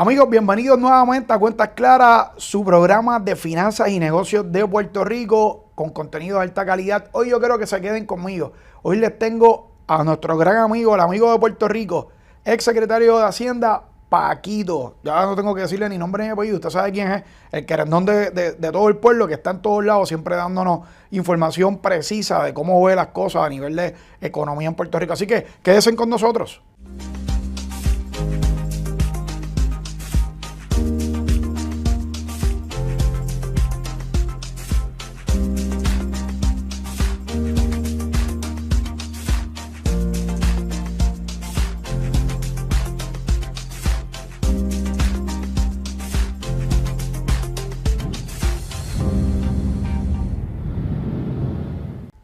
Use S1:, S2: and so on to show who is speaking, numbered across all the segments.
S1: Amigos, bienvenidos nuevamente a Cuentas Claras, su programa de finanzas y negocios de Puerto Rico con contenido de alta calidad. Hoy yo quiero que se queden conmigo. Hoy les tengo a nuestro gran amigo, el amigo de Puerto Rico, ex secretario de Hacienda, Paquito. Ya no tengo que decirle ni nombre ni apellido, usted sabe quién es, el querendón de todo el pueblo que está en todos lados, siempre dándonos información precisa de cómo ve las cosas a nivel de economía en Puerto Rico. Así que quédense con nosotros.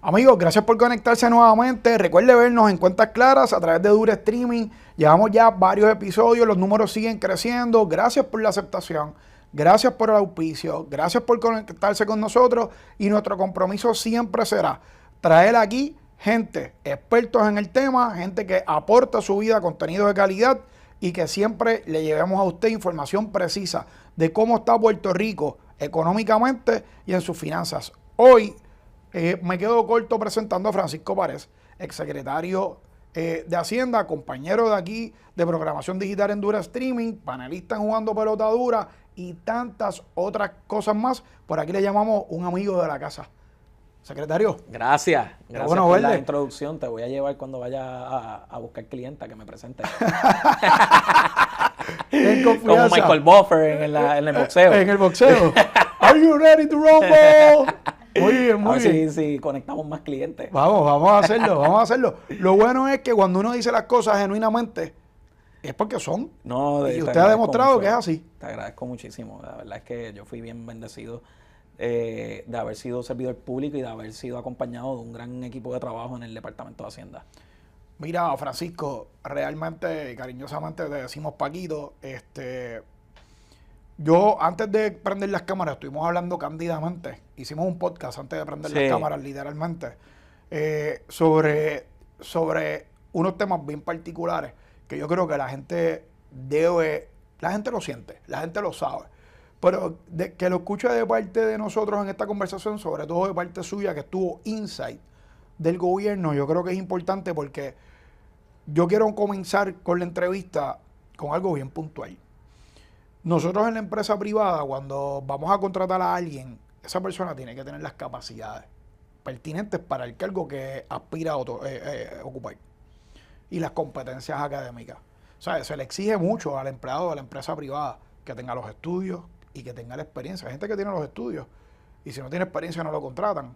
S1: Amigos, gracias por conectarse nuevamente. Recuerde vernos en Cuentas Claras a través de Dura Streaming. Llevamos ya varios episodios, los números siguen creciendo. Gracias por la aceptación, gracias por el auspicio, gracias por conectarse con nosotros y nuestro compromiso siempre será traer aquí gente, expertos en el tema, gente que aporta a su vida contenido de calidad y que siempre le llevemos a usted información precisa de cómo está Puerto Rico económicamente y en sus finanzas. Hoy me quedo corto presentando a Francisco Párez, exsecretario de Hacienda, compañero de aquí de programación digital en Dura Streaming, panelista en Jugando Pelota Dura y tantas otras cosas más. Por aquí le llamamos un amigo de la casa. Secretario.
S2: Gracias
S1: Bueno,
S2: por la introducción. Te voy a llevar cuando vaya a buscar clienta que me presente.
S1: En confianza.
S2: Como Michael Buffer en el boxeo.
S1: En el boxeo. Are you ready to rumble? Muy bien, muy bien.
S2: Sí, conectamos más clientes.
S1: Vamos a hacerlo. Lo bueno es que cuando uno dice las cosas genuinamente, es porque son.
S2: No,
S1: y usted ha demostrado mucho que es así.
S2: Te agradezco muchísimo. La verdad es que yo fui bien bendecido de haber sido servidor público y de haber sido acompañado de un gran equipo de trabajo en el Departamento de Hacienda.
S1: Mira, Francisco, realmente, cariñosamente te decimos Paquito, yo antes de prender las cámaras estuvimos hablando cándidamente, hicimos un podcast antes de prender las cámaras literalmente, sobre unos temas bien particulares que yo creo que la gente lo siente, la gente lo sabe, pero que lo escuche de parte de nosotros en esta conversación, sobre todo de parte suya que estuvo inside del gobierno, yo creo que es importante porque yo quiero comenzar con la entrevista con algo bien puntual. Nosotros en la empresa privada, cuando vamos a contratar a alguien, esa persona tiene que tener las capacidades pertinentes para el cargo que aspira a ocupar y las competencias académicas. O sea, se le exige mucho al empleado de la empresa privada que tenga los estudios y que tenga la experiencia. Hay gente que tiene los estudios y si no tiene experiencia no lo contratan.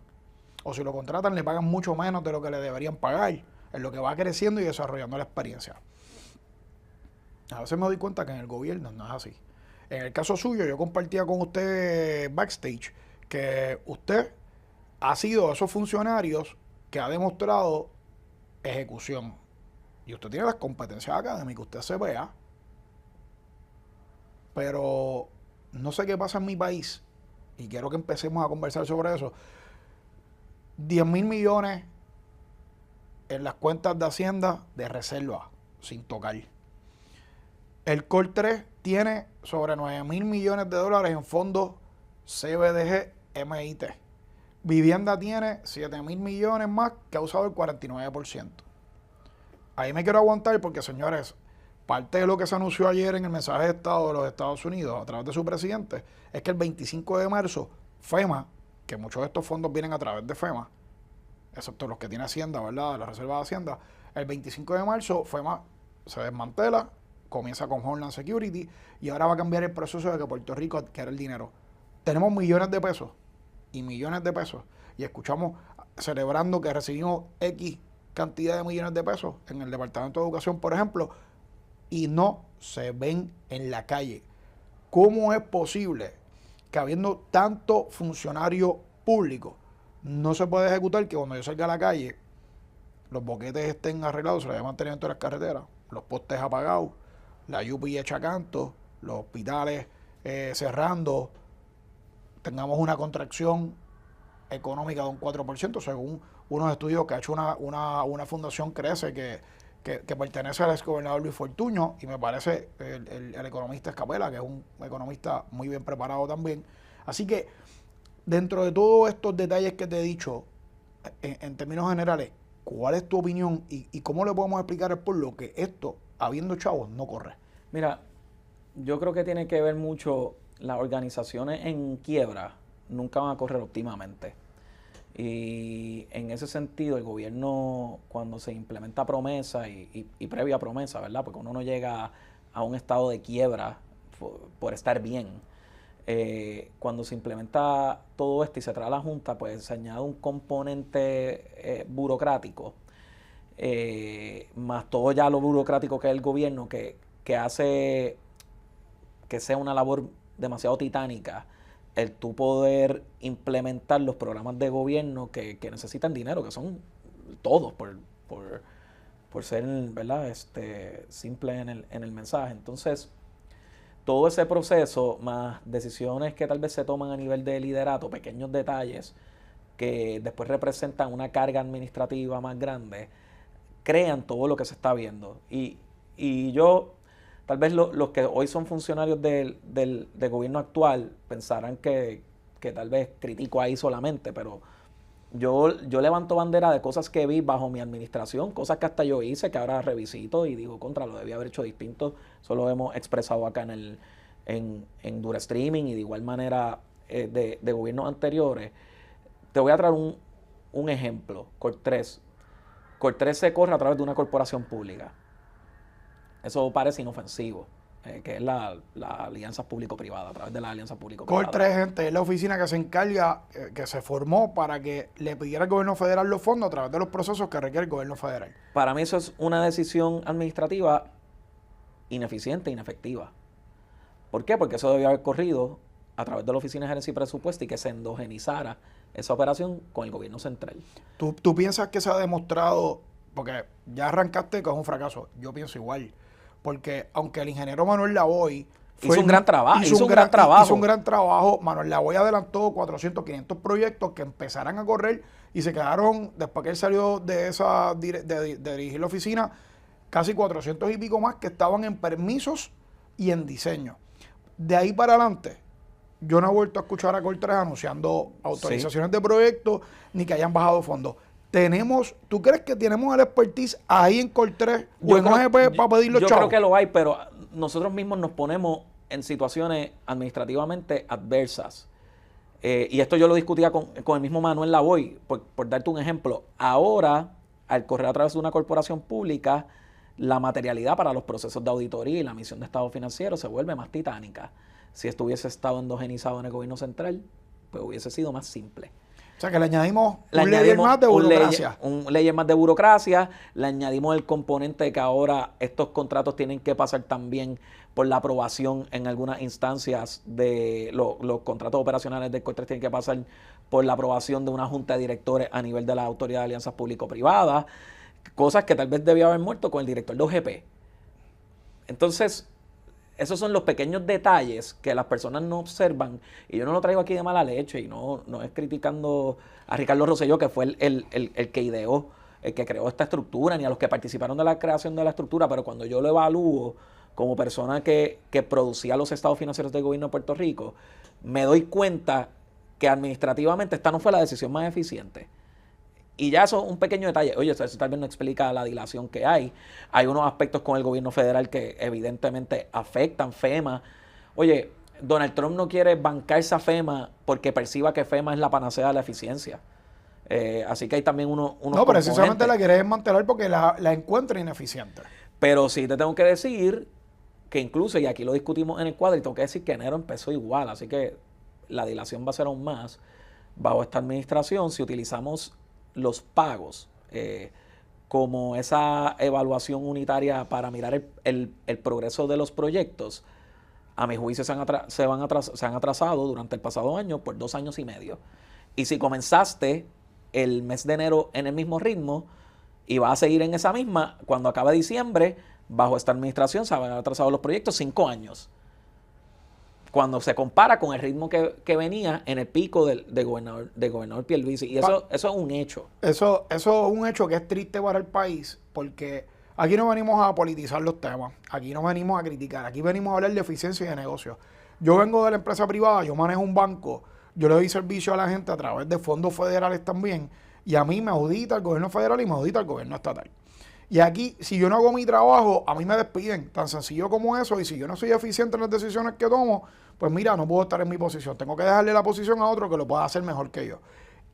S1: O si lo contratan le pagan mucho menos de lo que le deberían pagar en lo que va creciendo y desarrollando la experiencia. A veces me doy cuenta que en el gobierno no es así. En el caso suyo, yo compartía con usted backstage que usted ha sido de esos funcionarios que ha demostrado ejecución. Y usted tiene las competencias académicas, usted se vea. Pero no sé qué pasa en mi país y quiero que empecemos a conversar sobre eso. 10,000 millones en las cuentas de Hacienda de reserva, sin tocar. El COR 3 tiene sobre 9,000 millones de dólares en fondos CBDG MIT. Vivienda tiene 7,000 millones más que ha usado el 49%. Ahí me quiero aguantar porque, señores, parte de lo que se anunció ayer en el mensaje de Estado de los Estados Unidos a través de su presidente es que el 25 de marzo FEMA, que muchos de estos fondos vienen a través de FEMA, excepto los que tiene Hacienda, ¿verdad? La Reserva de Hacienda, el 25 de marzo FEMA se desmantela, comienza con Homeland Security y ahora va a cambiar el proceso de que Puerto Rico adquiera el dinero. Tenemos millones de pesos y escuchamos celebrando que recibimos X cantidad de millones de pesos en el Departamento de Educación, por ejemplo, y no se ven en la calle. ¿Cómo es posible que habiendo tanto funcionario público no se puede ejecutar que cuando yo salga a la calle los boquetes estén arreglados, se le dé mantenimiento de las carreteras, los postes apagados, la UPI hecha canto, los hospitales cerrando, tengamos una contracción económica de un 4%, según unos estudios que ha hecho una fundación Crece, que pertenece al exgobernador Luis Fortuño, y me parece el economista Escapela, que es un economista muy bien preparado también. Así que, dentro de todos estos detalles que te he dicho, en términos generales, ¿cuál es tu opinión y cómo le podemos explicar al pueblo que esto, habiendo chavos, no corre?
S2: Mira, yo creo que tiene que ver mucho, las organizaciones en quiebra nunca van a correr óptimamente. Y en ese sentido, el gobierno, cuando se implementa promesa y previa promesa, ¿verdad? Porque uno no llega a un estado de quiebra por estar bien. Cuando se implementa todo esto y se trae a la Junta, pues se añade un componente burocrático, más todo ya lo burocrático que es el gobierno, que hace que sea una labor demasiado titánica el tú poder implementar los programas de gobierno que necesitan dinero, que son todos por ser, ¿verdad? Simple en el mensaje. Entonces, todo ese proceso, más decisiones que tal vez se toman a nivel de liderato, pequeños detalles que después representan una carga administrativa más grande, crean todo lo que se está viendo. Y yo, tal vez los que hoy son funcionarios del gobierno actual pensarán que tal vez critico ahí solamente, pero yo levanto bandera de cosas que vi bajo mi administración, cosas que hasta yo hice, que ahora revisito y digo, contra, lo debía haber hecho distinto. Eso lo hemos expresado acá en Dura Streaming y de igual manera de gobiernos anteriores. Te voy a traer un ejemplo, Cort3. Cort3 se corre a través de una corporación pública. Eso parece inofensivo, que es la alianza público-privada, a través de la alianza público-privada.
S1: Cort3, gente, es la oficina que se encarga, que se formó para que le pidiera al gobierno federal los fondos a través de los procesos que requiere el gobierno federal.
S2: Para mí eso es una decisión administrativa ineficiente e inefectiva. ¿Por qué? Porque eso debió haber corrido a través de la Oficina de Gerencia y Presupuesto y que se endogenizara esa operación con el gobierno central.
S1: ¿Tú piensas que se ha demostrado, porque ya arrancaste con un fracaso? Yo pienso igual. Porque aunque el ingeniero Manuel Lavoy
S2: hizo un gran trabajo,
S1: Manuel Lavoy adelantó 400, 500 proyectos que empezarán a correr y se quedaron, después que él salió de dirigir la oficina, casi 400 y pico más que estaban en permisos y en diseño. De ahí para adelante, yo no he vuelto a escuchar a Cort3 anunciando autorizaciones de proyectos ni que hayan bajado fondos. ¿Tú crees que tenemos el expertise ahí en Cort3 o en OGP para pedir los chavos?
S2: Yo creo que lo hay, pero nosotros mismos nos ponemos en situaciones administrativamente adversas. Y esto yo lo discutía con el mismo Manuel Lavoy, por darte un ejemplo. Ahora, al correr a través de una corporación pública, la materialidad para los procesos de auditoría y la emisión de estado financiero se vuelve más titánica. Si esto hubiese estado endogenizado en el gobierno central, pues hubiese sido más simple.
S1: O sea que le añadimos un layer más de burocracia.
S2: Un layer más de burocracia, le añadimos el componente de que ahora estos contratos tienen que pasar también por la aprobación en algunas instancias de los contratos operacionales del Cort3 tienen que pasar por la aprobación de una junta de directores a nivel de la Autoridad de Alianzas Público-Privadas, cosas que tal vez debía haber muerto con el director de OGP. Entonces, esos son los pequeños detalles que las personas no observan, y yo no lo traigo aquí de mala leche, y no es criticando a Ricardo Rosselló, que fue el que ideó, el que creó esta estructura, ni a los que participaron de la creación de la estructura, pero cuando yo lo evalúo como persona que producía los estados financieros del gobierno de Puerto Rico, me doy cuenta que administrativamente esta no fue la decisión más eficiente. Y ya eso es un pequeño detalle. Oye, eso tal vez no explica la dilación que hay. Hay unos aspectos con el gobierno federal que evidentemente afectan FEMA. Oye, Donald Trump no quiere bancarse a FEMA porque perciba que FEMA es la panacea de la eficiencia. Así que hay también unos
S1: no, precisamente la quiere desmantelar porque la encuentra ineficiente.
S2: Pero sí te tengo que decir que incluso, y aquí lo discutimos en el cuadro, y tengo que decir que enero empezó igual. Así que la dilación va a ser aún más bajo esta administración si utilizamos los pagos como esa evaluación unitaria para mirar el progreso de los proyectos. A mi juicio se han atrasado durante el pasado año por 2 años y medio. Y si comenzaste el mes de enero en el mismo ritmo y vas a seguir en esa misma, cuando acabe diciembre, bajo esta administración se han atrasado los proyectos 5 años. Cuando se compara con el ritmo que venía en el pico del gobernador Pierluisi. Y eso es un hecho.
S1: Eso es un hecho que es triste para el país, porque Aquí no venimos a politizar los temas, aquí no venimos a criticar, aquí venimos a hablar de eficiencia y de negocio. Yo vengo de la empresa privada, yo manejo un banco, yo le doy servicio a la gente a través de fondos federales también, y a mí me audita el gobierno federal y me audita el gobierno estatal. Y aquí, si yo no hago mi trabajo, a mí me despiden, tan sencillo como eso, y si yo no soy eficiente en las decisiones que tomo, pues mira, no puedo estar en mi posición, tengo que dejarle la posición a otro que lo pueda hacer mejor que yo.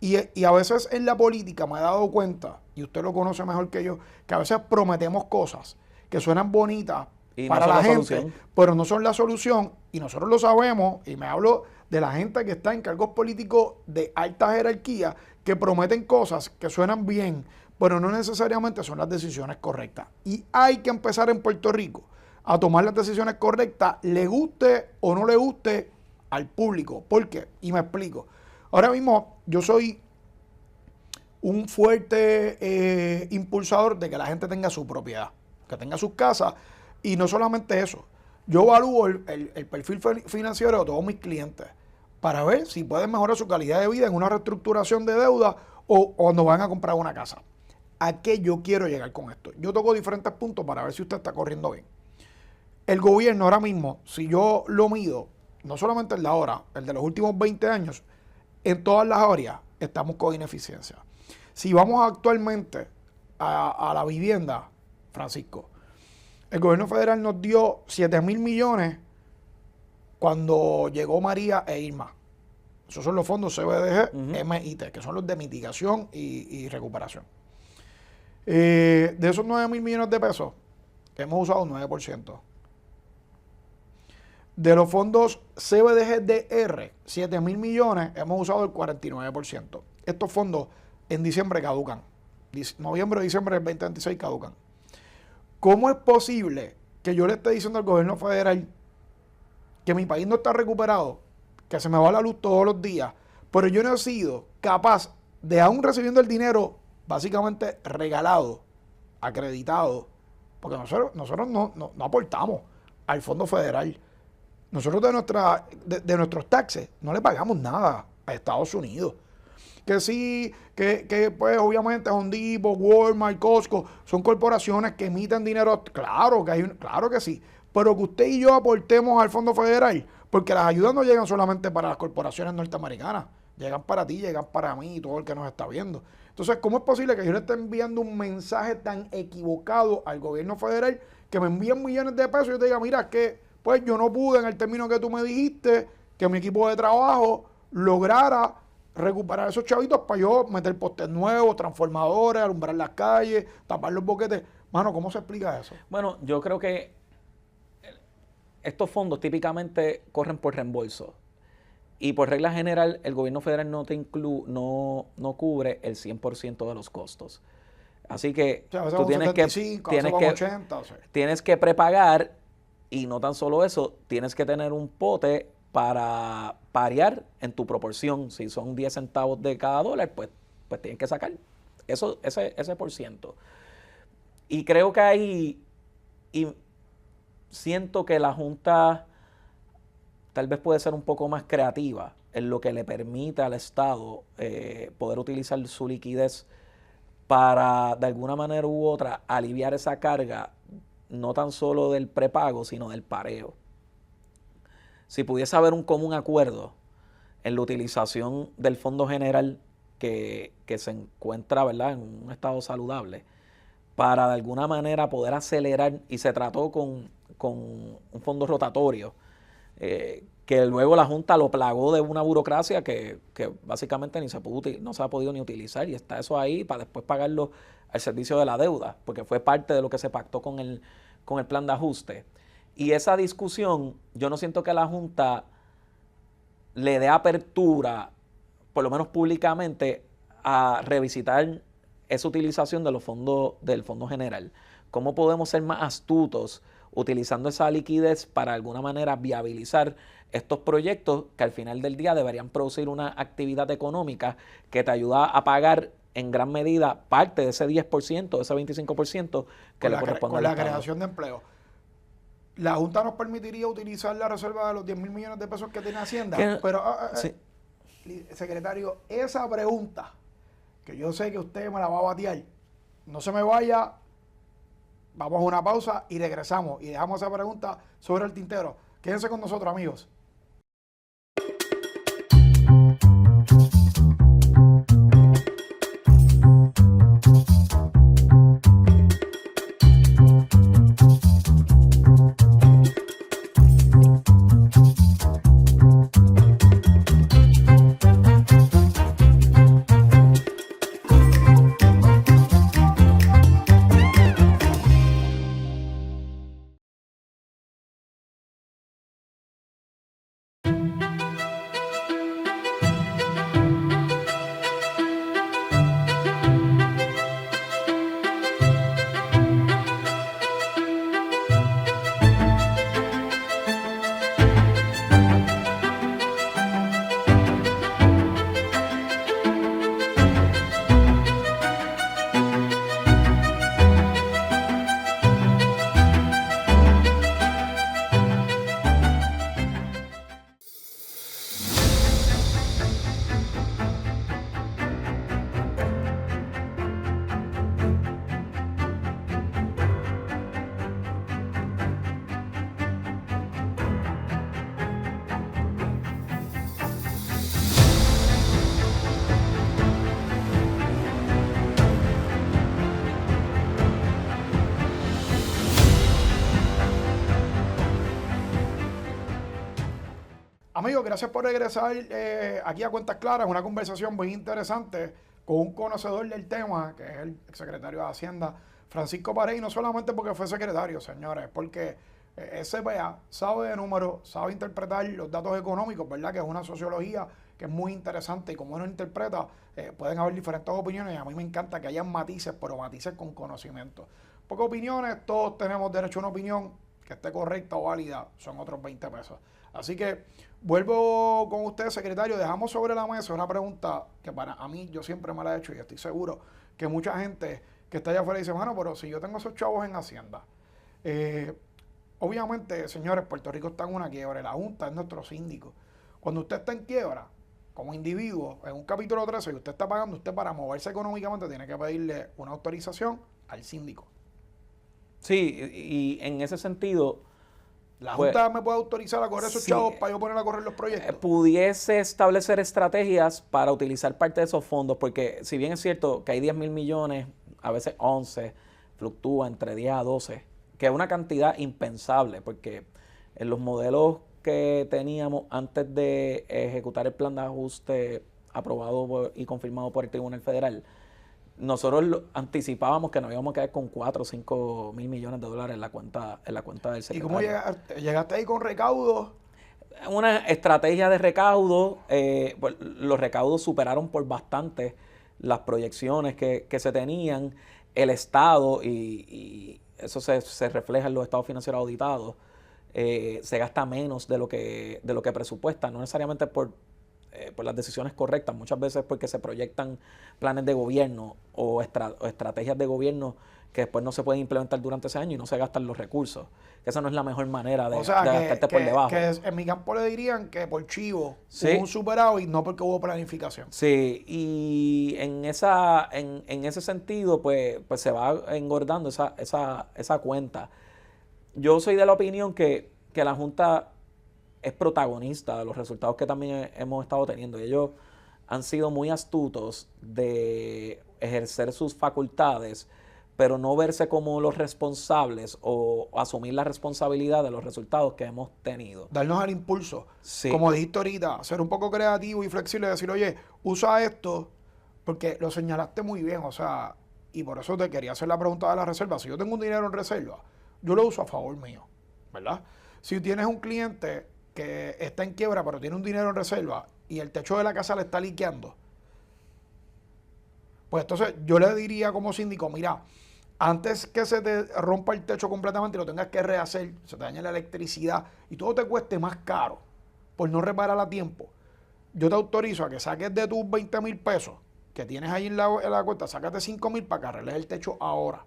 S1: Y a veces en la política me he dado cuenta, y usted lo conoce mejor que yo, que a veces prometemos cosas que suenan bonitas
S2: Y
S1: para
S2: no son
S1: la
S2: la
S1: gente,
S2: solución.
S1: pero no son la solución, y nosotros lo sabemos, y me hablo de la gente que está en cargos políticos de alta jerarquía, que prometen cosas que suenan bien, pero no necesariamente son las decisiones correctas. Y hay que empezar en Puerto Rico a tomar las decisiones correctas, le guste o no le guste al público. ¿Por qué? Y me explico. Ahora mismo yo soy un fuerte impulsador de que la gente tenga su propiedad, que tenga sus casas, y no solamente eso. Yo evalúo el perfil financiero de todos mis clientes para ver si pueden mejorar su calidad de vida en una reestructuración de deuda o cuando van a comprar una casa. ¿A qué yo quiero llegar con esto? Yo toco diferentes puntos para ver si usted está corriendo bien. El gobierno ahora mismo, si yo lo mido, no solamente el de ahora, el de los últimos 20 años, en todas las áreas estamos con ineficiencia. Si vamos actualmente a la vivienda, Francisco, el gobierno federal nos dio 7,000 millones cuando llegó María e Irma. Esos son los fondos CBDG, MIT, que son los de mitigación y recuperación. De esos 9,000 millones de pesos, hemos usado un 9%. De los fondos CBDG-DR, 7,000 millones, hemos usado el 49%. Estos fondos en diciembre caducan. Noviembre, diciembre del 2026 caducan. ¿Cómo es posible que yo le esté diciendo al gobierno federal que mi país no está recuperado, que se me va la luz todos los días, pero yo no he sido capaz de, aún recibiendo el dinero básicamente regalado, acreditado, porque nosotros no aportamos al fondo federal? Nosotros de nuestros taxes no le pagamos nada a Estados Unidos. Que sí, que pues obviamente Home Depot, Walmart, Costco, son corporaciones que emiten dinero. Claro claro que sí. Pero que usted y yo aportemos al fondo federal, porque las ayudas no llegan solamente para las corporaciones norteamericanas, llegan para ti, llegan para mí y todo el que nos está viendo. Entonces, ¿cómo es posible que yo le esté enviando un mensaje tan equivocado al gobierno federal, que me envíen millones de pesos y yo te diga, mira, que pues yo no pude en el término que tú me dijiste, que mi equipo de trabajo lograra recuperar esos chavitos para yo meter postes nuevos, transformadores, alumbrar las calles, tapar los boquetes? Mano, ¿cómo se explica eso?
S2: Bueno, yo creo que estos fondos típicamente corren por reembolso. Y por regla general, el gobierno federal no cubre el 100% de los costos. Así que
S1: O sea,
S2: tú tienes
S1: 75,
S2: que,
S1: 80, o sea.
S2: tienes que prepagar, y no tan solo eso, tienes que tener un pote para parear en tu proporción. Si son 10 centavos de cada dólar, pues tienes que sacar ese por ciento. Y creo que ahí, y siento que la Junta tal vez puede ser un poco más creativa en lo que le permite al Estado poder utilizar su liquidez para, de alguna manera u otra, aliviar esa carga, no tan solo del prepago, sino del pareo. Si pudiese haber un común acuerdo en la utilización del Fondo General que se encuentra, ¿verdad?, en un estado saludable, para de alguna manera poder acelerar, y se trató con un fondo rotatorio, que luego la Junta lo plagó de una burocracia que básicamente no se ha podido ni utilizar, y está eso ahí para después pagarlo al servicio de la deuda, porque fue parte de lo que se pactó con el plan de ajuste. Y esa discusión, yo no siento que la Junta le dé apertura, por lo menos públicamente, a revisitar esa utilización de los fondos del Fondo General. ¿Cómo podemos ser más astutos utilizando esa liquidez para de alguna manera viabilizar estos proyectos que al final del día deberían producir una actividad económica que te ayuda a pagar en gran medida parte de ese 10%, de ese 25% que le corresponde
S1: con la
S2: al Estado?
S1: creación de empleo? ¿La Junta nos permitiría utilizar la reserva de los 10,000 millones de pesos que tiene Hacienda? Pero,
S2: sí.
S1: Secretario, esa pregunta, que yo sé que usted me la va a batear, no se me vaya Vamos a una pausa y regresamos y dejamos esa pregunta sobre el tintero. Quédense con nosotros, amigos. Amigos, gracias por regresar aquí a Cuentas Claras, una conversación muy interesante con un conocedor del tema, que es el secretario de Hacienda, Francisco Párez, y no solamente porque fue secretario, señores, porque SPA sabe de números, sabe interpretar los datos económicos, ¿verdad? Que es una sociología que es muy interesante y como uno interpreta, pueden haber diferentes opiniones y a mí me encanta que hayan matices, pero matices con conocimiento. Porque opiniones, todos tenemos derecho a una opinión que esté correcta o válida, son otros 20 pesos. Así que vuelvo con usted, secretario. Dejamos sobre la mesa una pregunta que para mí yo siempre me la he hecho y estoy seguro que mucha gente que está allá afuera dice, bueno, pero si yo tengo esos chavos en Hacienda. Obviamente, señores, Puerto Rico está en una quiebra. La Junta es nuestro síndico. Cuando usted está en quiebra, como individuo, en un capítulo 13, y usted está pagando, usted para moverse económicamente tiene que pedirle una autorización al síndico.
S2: Sí, y en ese sentido...
S1: ¿La Junta me puede autorizar a correr esos chavos para yo poner a correr los proyectos?
S2: Pudiese establecer estrategias para utilizar parte de esos fondos, porque si bien es cierto que hay 10,000 millones, a veces 11, fluctúa entre 10 a 12, que es una cantidad impensable, porque en los modelos que teníamos antes de ejecutar el plan de ajuste aprobado y confirmado por el Tribunal Federal, nosotros anticipábamos que nos íbamos a quedar con 4 o 5 mil millones de dólares en la cuenta del secretario.
S1: ¿Y cómo llegaste ahí con recaudos?
S2: Una estrategia de recaudo. Pues, los recaudos superaron por bastante las proyecciones que se tenían. El Estado, y eso se refleja en los estados financieros auditados, se gasta menos de lo que presupuesta, no necesariamente por las decisiones correctas, muchas veces porque se proyectan planes de gobierno o estrategias de gobierno que después no se pueden implementar durante ese año y no se gastan los recursos. Esa no es la mejor manera de gastarte por debajo.
S1: En mi campo le dirían que por chivo hubo un superávit, no porque hubo planificación.
S2: Sí, y en ese sentido, pues se va engordando esa cuenta. Yo soy de la opinión que la Junta es protagonista de los resultados que también hemos estado teniendo. Ellos han sido muy astutos de ejercer sus facultades, pero no verse como los responsables o asumir la responsabilidad de los resultados que hemos tenido.
S1: Darnos el impulso.
S2: Sí.
S1: Como dijiste ahorita, ser un poco creativo y flexible y decir, oye, usa esto, porque lo señalaste muy bien, o sea, y por eso te quería hacer la pregunta de la reserva. Si yo tengo un dinero en reserva, yo lo uso a favor mío, ¿verdad? Si tienes un cliente que está en quiebra pero tiene un dinero en reserva y el techo de la casa le está liqueando, pues entonces yo le diría como síndico, mira, antes que se te rompa el techo completamente y lo tengas que rehacer, se te daña la electricidad y todo te cueste más caro por no reparar a tiempo, yo te autorizo a que saques de tus 20,000 pesos que tienes ahí en la cuenta, sácate 5,000 para que arregles el techo ahora.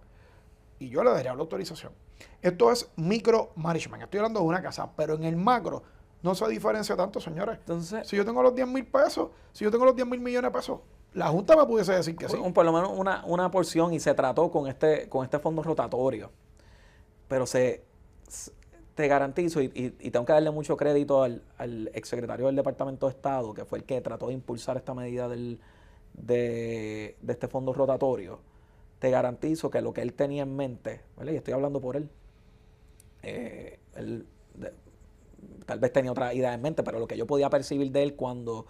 S1: Y yo le daría la autorización. Esto es micromanagement. Estoy hablando de una casa, pero en el macro no se diferencia tanto, señores.
S2: Entonces,
S1: si yo tengo los 10,000 pesos, si yo tengo los 10,000 millones de pesos, la Junta me pudiese decir que sí.
S2: Por lo menos una porción, y se trató con este fondo rotatorio. pero te garantizo, y tengo que darle mucho crédito al exsecretario del Departamento de Estado, que fue el que trató de impulsar esta medida de este fondo rotatorio. Te garantizo que lo que él tenía en mente, ¿vale? Y estoy hablando por él, tal vez tenía otra idea en mente, pero lo que yo podía percibir de él cuando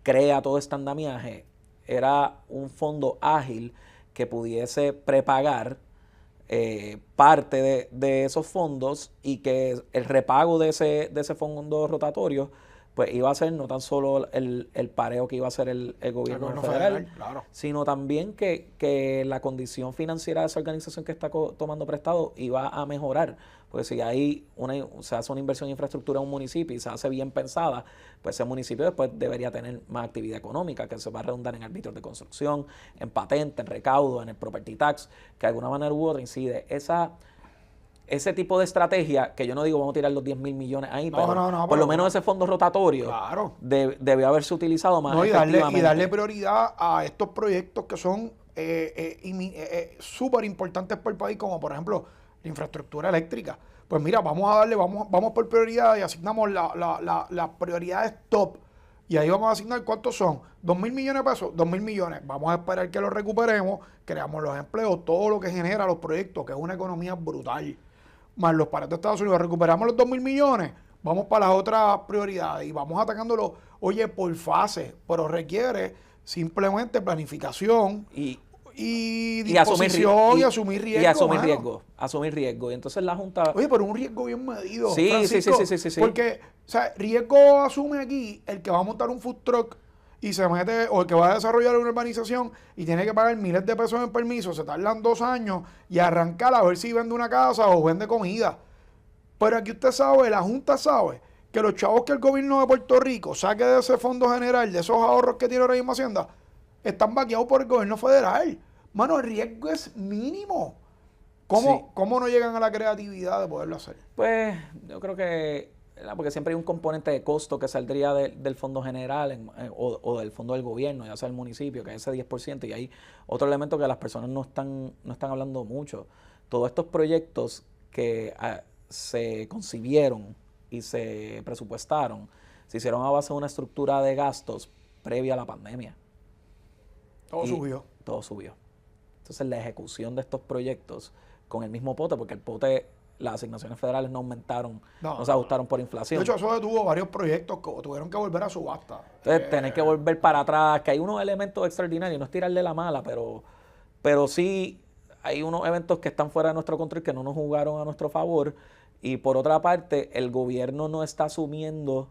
S2: crea todo este andamiaje era un fondo ágil que pudiese prepagar parte de esos fondos, y que el repago de ese fondo rotatorio pues iba a ser no tan solo el pareo que iba a hacer el gobierno federal,
S1: claro,
S2: sino también que la condición financiera de esa organización que está tomando prestado iba a mejorar. Porque si se hace una inversión en infraestructura en un municipio y se hace bien pensada, pues ese municipio después debería tener más actividad económica, que se va a redundar en arbitrios de construcción, en patente, en recaudo, en el property tax, que de alguna manera u otra incide. Ese tipo de estrategia, que yo no digo vamos a tirar los 10 mil millones ahí, pero por lo menos ese fondo rotatorio
S1: claro,
S2: debió haberse utilizado más efectivamente.
S1: Y darle prioridad a estos proyectos que son súper importantes para el país, como por ejemplo la infraestructura eléctrica. Pues mira, vamos por prioridad y asignamos las prioridades top. Y ahí vamos a asignar cuántos son. 2.000 millones de pesos, 2.000 millones. Vamos a esperar que los recuperemos, creamos los empleos, todo lo que genera los proyectos, que es una economía brutal. Más los parados de Estados Unidos, recuperamos los 2.000 millones, vamos para las otras prioridades y vamos atacándolo, oye, por fase, pero requiere simplemente planificación y disposición y asumir riesgo.
S2: Y asumir riesgo. Y entonces la Junta...
S1: Oye, pero un riesgo bien medido,
S2: sí,
S1: Francisco,
S2: sí.
S1: Porque, o sea, riesgo asume aquí el que va a montar un food truck y se mete, o el que va a desarrollar una urbanización y tiene que pagar miles de pesos en permiso, se tardan 2 años y arrancar a ver si vende una casa o vende comida. Pero aquí usted sabe, la Junta sabe que los chavos que el gobierno de Puerto Rico saque de ese fondo general, de esos ahorros que tiene ahora mismo Hacienda, están vaqueados por el gobierno federal. Mano, el riesgo es mínimo. ¿Cómo no llegan a la creatividad de poderlo hacer?
S2: Pues yo creo que, porque siempre hay un componente de costo que saldría del fondo general o del fondo del gobierno, ya sea el municipio, que es ese 10%, y hay otro elemento que las personas no están hablando mucho. Todos estos proyectos que se concibieron y se presupuestaron, se hicieron a base de una estructura de gastos previa a la pandemia.
S1: Todo
S2: subió. Entonces la ejecución de estos proyectos con el mismo pote, porque el pote, las asignaciones federales no aumentaron, no se ajustaron por inflación.
S1: De hecho, eso detuvo varios proyectos que tuvieron que volver a subasta.
S2: Entonces, tener que volver para atrás, que hay unos elementos extraordinarios, no es tirarle la mala, pero sí hay unos eventos que están fuera de nuestro control, que no nos jugaron a nuestro favor, y por otra parte, el gobierno no está asumiendo,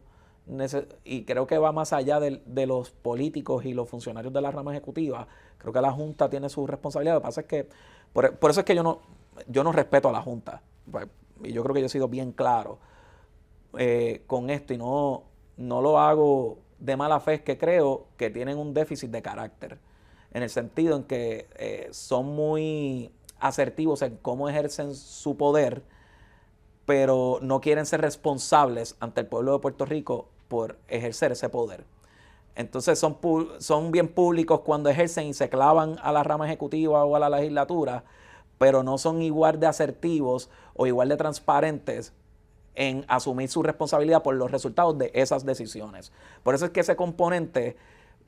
S2: y creo que va más allá de los políticos y los funcionarios de la rama ejecutiva. Creo que la Junta tiene su responsabilidad. Lo que pasa es que, por eso es que yo no respeto a la Junta. Y yo creo que yo he sido bien claro con esto, y no lo hago de mala fe. Es que creo que tienen un déficit de carácter, en el sentido en que son muy asertivos en cómo ejercen su poder, pero no quieren ser responsables ante el pueblo de Puerto Rico por ejercer ese poder. Entonces son bien públicos cuando ejercen y se clavan a la rama ejecutiva o a la legislatura, pero no son igual de asertivos o igual de transparentes en asumir su responsabilidad por los resultados de esas decisiones. Por eso es que ese componente,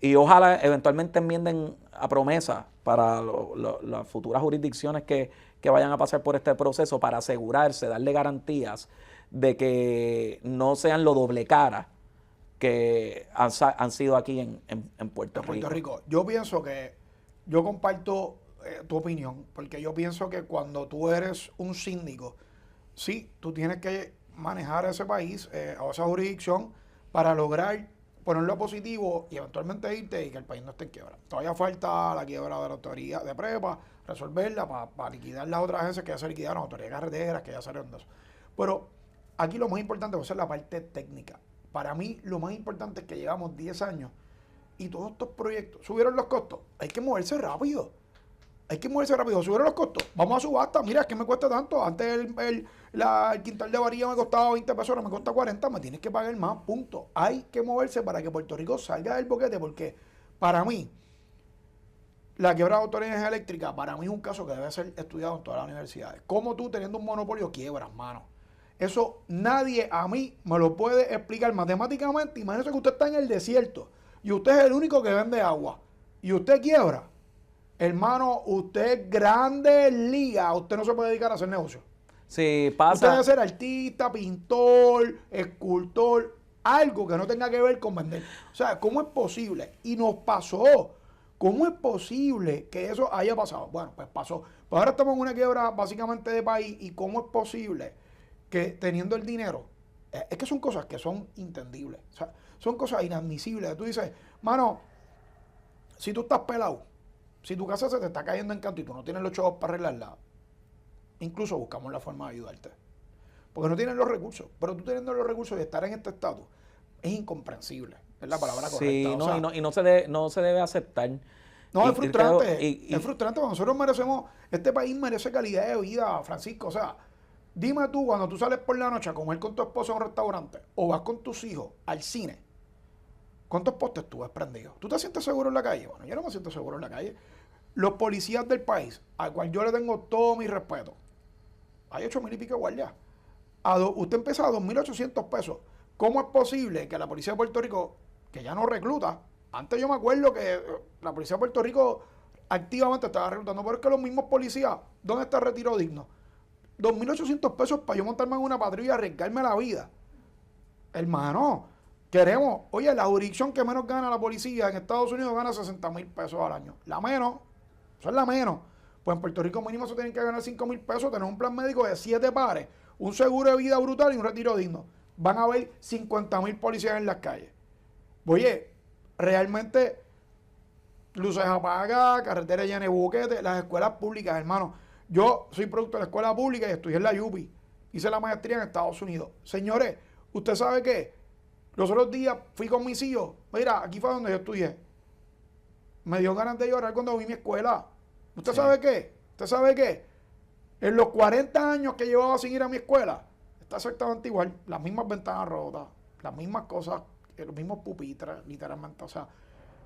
S2: y ojalá eventualmente enmienden a promesa para las futuras jurisdicciones que vayan a pasar por este proceso, para asegurarse, darle garantías de que no sean lo doble cara que han sido aquí en Puerto Rico.
S1: Yo comparto tu opinión, porque yo pienso que cuando tú eres un síndico, sí, tú tienes que manejar ese país o esa jurisdicción para lograr ponerlo positivo y eventualmente irte y que el país no esté en quiebra. Todavía falta la quiebra de la autoridad de prepa, resolverla para liquidar las otras agencias que ya se liquidaron, la autoridad de carreteras que ya salieron de eso. Pero aquí lo más importante va a ser la parte técnica. Para mí lo más importante es que llevamos 10 años y todos estos proyectos subieron los costos. Hay que moverse rápido. Subieron los costos. Vamos a subasta. Mira, es que me cuesta tanto. Antes el quintal de varilla me costaba 20 pesos, ahora me cuesta 40. Me tienes que pagar más. Punto. Hay que moverse para que Puerto Rico salga del boquete, porque para mí la quiebra de autoridades eléctricas, para mí es un caso que debe ser estudiado en todas las universidades. ¿Cómo tú, teniendo un monopolio, quiebras, mano? Eso nadie a mí me lo puede explicar matemáticamente. Imagínese que usted está en el desierto y usted es el único que vende agua y usted quiebra. Hermano, usted es grande liga, usted no se puede dedicar a hacer negocio.
S2: Sí, pasa.
S1: Usted debe ser artista, pintor, escultor, algo que no tenga que ver con vender. O sea, ¿cómo es posible? Y nos pasó. ¿Cómo es posible que eso haya pasado? Bueno, pues pasó. Pues ahora estamos en una quiebra básicamente de país. ¿Y cómo es posible que teniendo el dinero? Es que son cosas que son entendibles. O sea, son cosas inadmisibles. Tú dices, mano, si tú estás pelado, si tu casa se te está cayendo en canto y tú no tienes los chavos para arreglarla, incluso buscamos la forma de ayudarte. Porque no tienes los recursos. Pero tú teniendo los recursos y estar en este estatus es incomprensible. Es la palabra correcta.
S2: Sí, no,
S1: o sea,
S2: y no se debe aceptar.
S1: no,
S2: Y-
S1: es frustrante.
S2: y-
S1: Es frustrante. Nosotros merecemos, este país merece calidad de vida, Francisco. O sea, dime tú, cuando tú sales por la noche a comer con tu esposa a un restaurante o vas con tus hijos al cine, ¿cuántos postes tú ves prendidos? ¿Tú te sientes seguro en la calle? Bueno, yo no me siento seguro en la calle. Los policías del país, al cual yo le tengo todo mi respeto, hay 8,000 y pico de guardias. Usted empieza a 2.800 pesos. ¿Cómo es posible que la policía de Puerto Rico, que ya no recluta, antes yo me acuerdo que la policía de Puerto Rico activamente estaba reclutando, pero es que los mismos policías, ¿dónde está el retiro digno? 2.800 pesos para yo montarme en una patrulla y arriesgarme la vida. Hermano, queremos, oye, la jurisdicción que menos gana la policía en Estados Unidos gana 60,000 pesos al año. La menos, eso es la menos. Pues en Puerto Rico mínimo se tienen que ganar 5,000 pesos, tener un plan médico de 7 pares, un seguro de vida brutal y un retiro digno. Van a haber 50,000 policías en las calles. Oye, realmente luces apagadas, carreteras llenas de boquetes, las escuelas públicas, hermano. Yo soy producto de la escuela pública y estudié en la UPI. Hice la maestría en Estados Unidos. Señores, ¿usted sabe qué? Los otros días fui con mis hijos. Mira, aquí fue donde yo estudié. Me dio ganas de llorar cuando vi mi escuela. ¿Usted sabe qué? ¿Usted sabe qué? En los 40 años que llevaba sin ir a mi escuela, está exactamente igual. Las mismas ventanas rotas, las mismas cosas, los mismos pupitres, literalmente. O sea,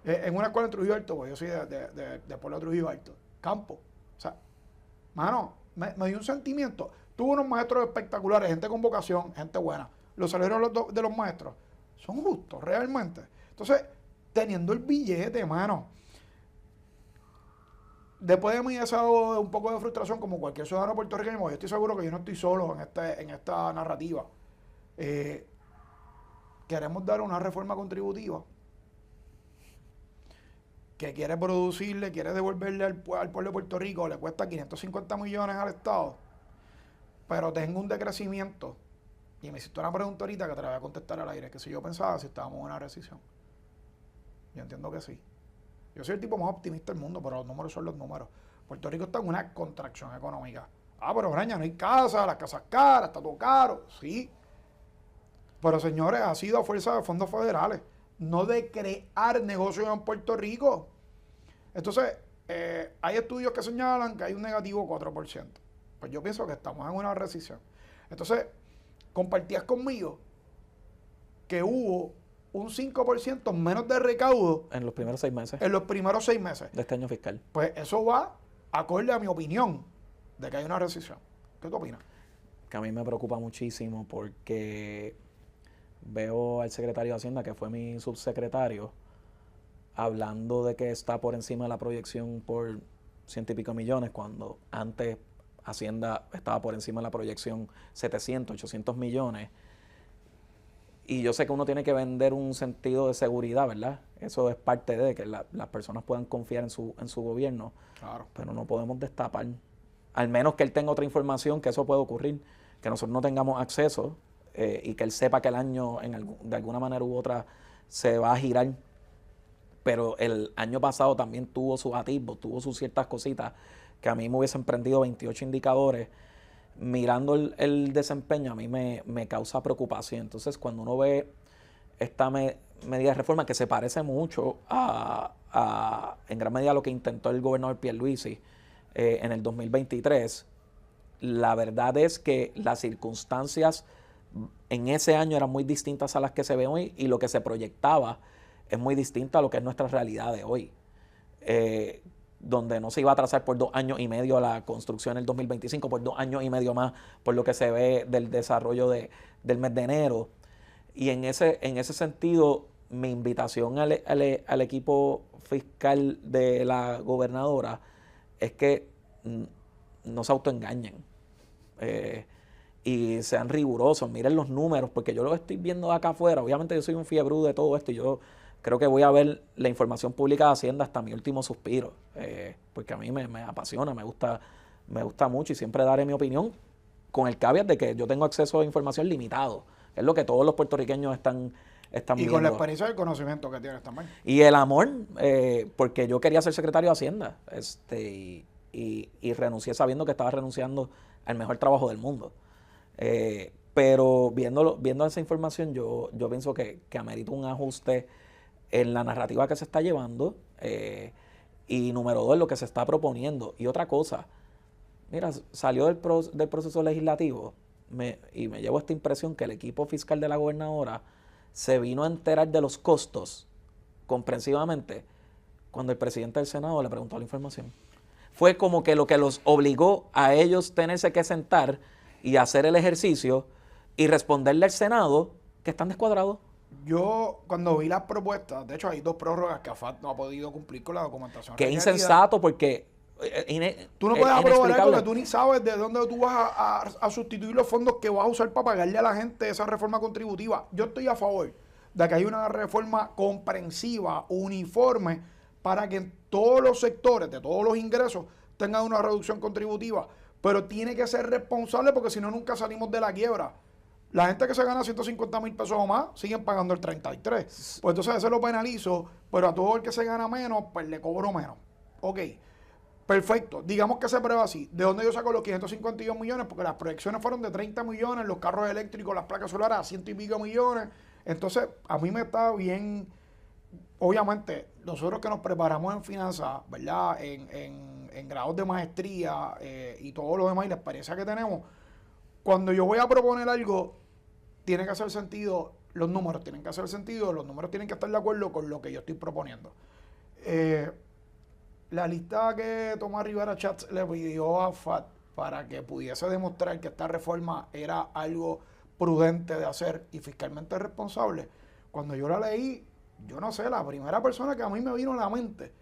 S1: en una escuela en Trujillo Alto, pues yo soy de Pueblo de Trujillo Alto, campo. O sea, mano, me dio un sentimiento. Tuve unos maestros espectaculares, gente con vocación, gente buena. Los salarios de los maestros son justos, realmente. Entonces, teniendo el billete, mano, después de mi desahogo de un poco de frustración, como cualquier ciudadano puertorriqueño, yo estoy seguro que yo no estoy solo en esta narrativa. Queremos dar una reforma contributiva que quiere producirle, quiere devolverle al pueblo de Puerto Rico, le cuesta 550 millones al Estado, pero tengo un decrecimiento. Y me hiciste una pregunta ahorita que te la voy a contestar al aire, que si yo pensaba si estábamos en una recesión. Yo entiendo que sí. Yo soy el tipo más optimista del mundo, pero los números son los números. Puerto Rico está en una contracción económica. Pero Braña, no hay casa, las casas caras, está todo caro. Sí. Pero señores, ha sido a fuerza de fondos federales, no de crear negocios en Puerto Rico. Entonces, hay estudios que señalan que hay un negativo 4%. Pues yo pienso que estamos en una recesión. Entonces, compartías conmigo que hubo un 5% menos de recaudo
S2: en los primeros 6 meses.
S1: En los primeros 6 meses.
S2: De este año fiscal.
S1: Pues eso va acorde a mi opinión de que hay una recesión. ¿Qué tú opinas?
S2: Que a mí me preocupa muchísimo porque veo al secretario de Hacienda, que fue mi subsecretario, hablando de que está por encima de la proyección por 100 y pico millones, cuando antes Hacienda estaba por encima de la proyección 700, 800 millones. Y yo sé que uno tiene que vender un sentido de seguridad, ¿verdad? Eso es parte de que las personas puedan confiar en su gobierno.
S1: Claro.
S2: Pero no podemos destapar. Al menos que él tenga otra información, que eso puede ocurrir, que nosotros no tengamos acceso y que él sepa que el año, de alguna manera u otra, se va a girar. Pero el año pasado también tuvo sus atisbos, tuvo sus ciertas cositas que a mí me hubiesen prendido 28 indicadores. Mirando el desempeño a mí me causa preocupación. Entonces, cuando uno ve esta medida de reforma que se parece mucho en gran medida a lo que intentó el gobernador Pierluisi en el 2023, la verdad es que las circunstancias en ese año eran muy distintas a las que se ven hoy y lo que se proyectaba es muy distinto a lo que es nuestra realidad de hoy. donde no se iba a atrasar por 2 años y medio la construcción en el 2025, por 2 años y medio más, por lo que se ve del desarrollo del mes de enero. Y en ese sentido, mi invitación al equipo fiscal de la gobernadora es que no se autoengañen y sean rigurosos, miren los números, porque yo lo estoy viendo de acá afuera. Obviamente yo soy un fiebrú de todo esto y yo creo que voy a ver la información pública de Hacienda hasta mi último suspiro, porque a mí me apasiona, me gusta mucho y siempre daré mi opinión con el caveat de que yo tengo acceso a información limitado. Es lo que todos los puertorriqueños están
S1: y
S2: viendo.
S1: con la experiencia y el conocimiento que tienes también.
S2: Y el amor, porque yo quería ser secretario de Hacienda y renuncié sabiendo que estaba renunciando al mejor trabajo del mundo. Pero viendo esa información, yo pienso que amerita un ajuste en la narrativa que se está llevando y número 2, lo que se está proponiendo. Y otra cosa, mira, salió del proceso legislativo y me llevo esta impresión que el equipo fiscal de la gobernadora se vino a enterar de los costos comprensivamente cuando el presidente del Senado le preguntó la información. Fue como que lo que los obligó a ellos tenerse que sentar y hacer el ejercicio y responderle al Senado que están descuadrados.
S1: Yo, cuando vi las propuestas, de hecho hay 2 prórrogas que AFAD no ha podido cumplir con la documentación.
S2: Qué insensato, porque
S1: tú no puedes aprobar algo que tú ni sabes de dónde tú vas a sustituir los fondos que vas a usar para pagarle a la gente esa reforma contributiva. Yo estoy a favor de que haya una reforma comprensiva, uniforme, para que en todos los sectores, de todos los ingresos, tengan una reducción contributiva. Pero tiene que ser responsable porque si no, nunca salimos de la quiebra. La gente que se gana 150,000 pesos o más siguen pagando el 33. Pues entonces ese lo penalizo, pero a todo el que se gana menos, pues le cobro menos. Ok, perfecto. Digamos que se prueba así. ¿De dónde yo saco los 552 millones? Porque las proyecciones fueron de 30 millones, los carros eléctricos, las placas solares a 100 y pico millones. Entonces, a mí me está bien. Obviamente, nosotros que nos preparamos en finanzas, ¿verdad? En grados de maestría y todo lo demás y la experiencia que tenemos, cuando yo voy a proponer algo, tiene que hacer sentido, los números tienen que hacer sentido, los números tienen que estar de acuerdo con lo que yo estoy proponiendo. La lista que Tomás Rivera Chats le pidió a FAT para que pudiese demostrar que esta reforma era algo prudente de hacer y fiscalmente responsable, cuando yo la leí, yo no sé, la primera persona que a mí me vino a la mente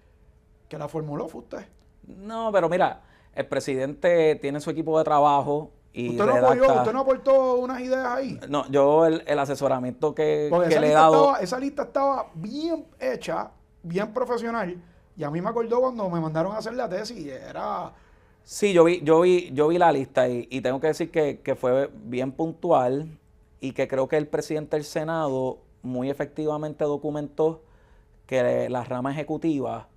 S1: que la formuló fue usted.
S2: No, pero mira, el presidente tiene su equipo de trabajo y
S1: ¿Usted no aportó unas ideas ahí?
S2: No, yo el asesoramiento que le he
S1: dado... Esa lista estaba bien hecha, bien profesional, y a mí me acordó cuando me mandaron a hacer la tesis, era...
S2: Sí, yo vi la lista y tengo que decir que fue bien puntual y que creo que el presidente del Senado muy efectivamente documentó que la rama ejecutiva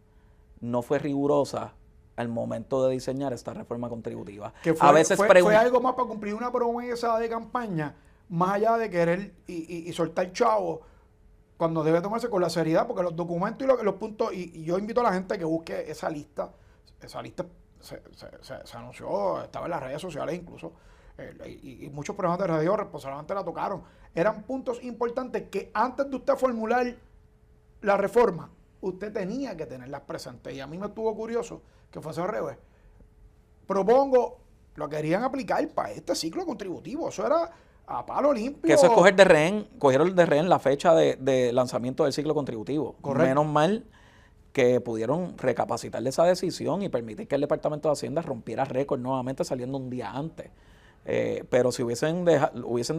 S2: no fue rigurosa al momento de diseñar esta reforma contributiva.
S1: Que fue algo más para cumplir una promesa de campaña, más allá de querer y soltar chavo, cuando debe tomarse con la seriedad, porque los documentos y los puntos, y yo invito a la gente que busque esa lista se anunció, estaba en las redes sociales incluso, y muchos programas de radio responsablemente la tocaron. Eran puntos importantes que antes de usted formular la reforma, usted tenía que tenerlas presentes. Y a mí me estuvo curioso que fuese al revés. Propongo, lo querían aplicar para este ciclo contributivo. Eso era a palo limpio.
S2: Que eso es cogieron de rehén la fecha de lanzamiento del ciclo contributivo.
S1: Correcto.
S2: Menos mal que pudieron recapacitar de esa decisión y permitir que el Departamento de Hacienda rompiera récord nuevamente saliendo un día antes. Pero si hubiesen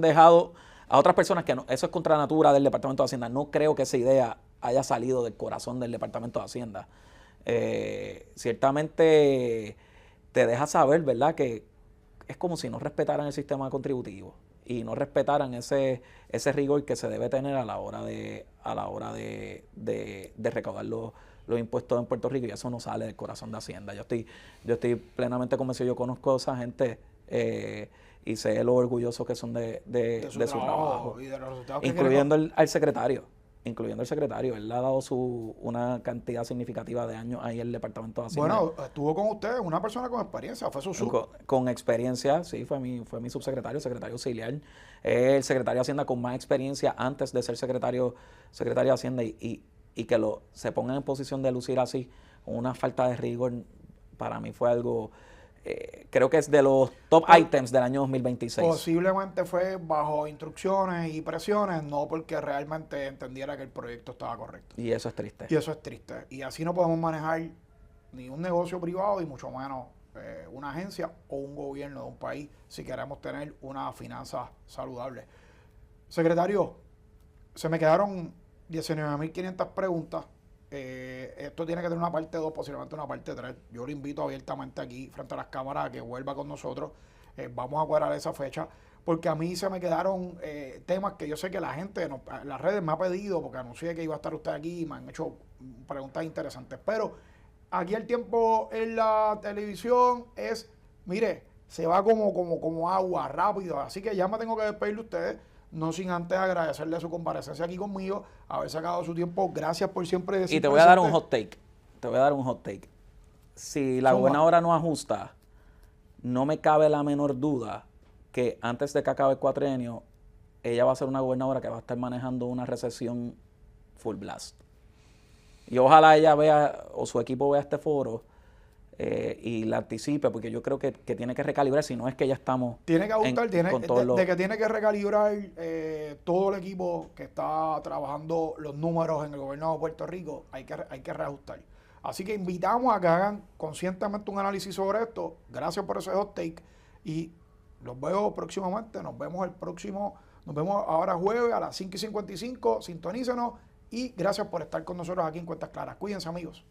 S2: dejado a otras personas, que no, eso es contra natura del Departamento de Hacienda, no creo que esa idea haya salido del corazón del Departamento de Hacienda. Ciertamente te deja saber, ¿verdad?, que es como si no respetaran el sistema contributivo y no respetaran ese rigor que se debe tener a la hora de recaudar los impuestos en Puerto Rico, y eso no sale del corazón de Hacienda. Yo estoy plenamente convencido, yo conozco a esa gente y sé lo orgullosos que son de su trabajo.
S1: Y de los resultados
S2: incluyendo al secretario. Él ha dado una cantidad significativa de años ahí en el Departamento de Hacienda.
S1: Bueno, estuvo con usted, una persona con experiencia, fue su
S2: con experiencia, sí, fue mi subsecretario, secretario auxiliar. El secretario de Hacienda con más experiencia antes de ser secretario de Hacienda y que se pongan en posición de lucir así una falta de rigor. Para mí fue algo, creo que es de los top items del año 2026.
S1: Posiblemente fue bajo instrucciones y presiones, no porque realmente entendiera que el proyecto estaba correcto.
S2: Y eso es triste.
S1: Y eso es triste. Y así no podemos manejar ni un negocio privado y mucho menos una agencia o un gobierno de un país si queremos tener una finanza saludable. Secretario, se me quedaron 19.500 preguntas. Esto tiene que tener una parte 2, posiblemente una parte 3. Yo lo invito abiertamente aquí, frente a las cámaras, a que vuelva con nosotros. Vamos a cuadrar esa fecha, porque a mí se me quedaron temas que yo sé que la gente en las redes me ha pedido, porque anuncié que iba a estar usted aquí y me han hecho preguntas interesantes. Pero aquí el tiempo en la televisión es, mire, se va como agua, rápido. Así que ya me tengo que despedir de ustedes. No sin antes agradecerle su comparecencia aquí conmigo, haber sacado su tiempo. Gracias por siempre decir.
S2: Y te voy a dar un hot take. Te voy a dar un hot take. Si la gobernadora no ajusta, no me cabe la menor duda que antes de que acabe el cuatrienio, ella va a ser una gobernadora que va a estar manejando una recesión full blast. Y ojalá ella vea, o su equipo vea este foro y la anticipe, porque yo creo que tiene que recalibrar, si no es que ya estamos...
S1: Tiene que ajustar, que tiene que recalibrar todo el equipo que está trabajando los números en el gobierno de Puerto Rico, hay que reajustar. Así que invitamos a que hagan conscientemente un análisis sobre esto. Gracias por ese hot take y los veo próximamente. Nos vemos ahora jueves a las 5:55. Sintonícenos y gracias por estar con nosotros aquí en Cuentas Claras. Cuídense, amigos.